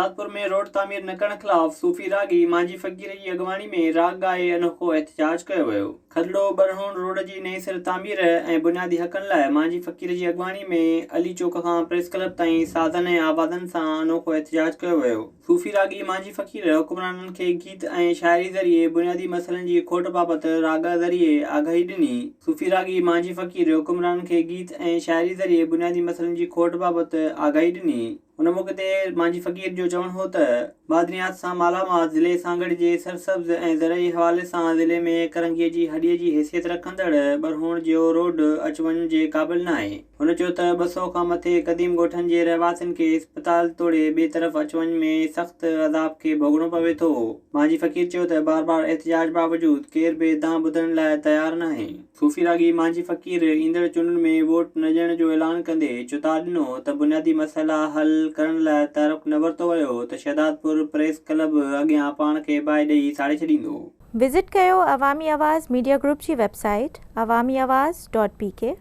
शहदादपुर में रोड तामीर न करण खिलाफ सूफी रागी मांझी फ़कीर जी अॻवानी में राग ॻाए अनोखो एहतजाज कयो वियो। खडलो बरहूण रोड जी नई सिर तामीर ऐं बुनियादी हक़नि लाइ मांझी फ़कीर जी अॻवानी में अली चौक खां प्रेस क्लब ताईं साधन ऐं आवाज़नि सां अनोखो एहतजाज कयो वियो। सूफी रागी मांझी फ़कीर हुक्मराननि खे गीत ऐं शाइरी ज़रिए बुनियादी मसइलनि जी खोट बाबति राग ज़रिए आगाही ॾिनी। सूफी रागी मांझी फ़कीर हुक्मराननि खे गीत ऐं शाइरी ज़रिए बुनियादी मसइलनि जी खोट बाबति आगाही ॾिनी। उन मौक़े ते मांझी फ़कीर जो चवणु हो त मादनियात सां मालामाल ज़िले सां गॾिजे सरसब्ज़ ऐं ज़रई हवाले सां ज़िले में करंगीअ जी हॾीअ जी हैसियत रखंदड़ बरहूण जो रोड अचु वञु जे क़ाबिल नाहे। हुन चयो त 200 खां मथे क़दीम ॻोठनि जे रहवासियुनि खे इस्पताल तोड़े ॿिए तरफ़ अचु वञु में सख़्त अज़ाब खे भोगणो पवे थो। मांझी फ़कीर चयो त बार बार एहतजाज बावजूद केर बि दांहुं ॿुधण लाइ तयारु नाहे। सूफी रागी मांझी फ़कीर ईंदड़ चूंडुनि में वोट न ॾियण जो ऐलान कंदे चुता ॾिनो त बुनियादी मसइला हल करण लाइ तारुक़ न वरितो वियो त शहदादपुर प्रेस क्लब अॻियां पाण खे बाहि ॾेई साड़े छॾींदो। विज़िट कयो अवामी आवाज़ मीडिया ग्रुप जी वेबसाइट awamiawaz.pk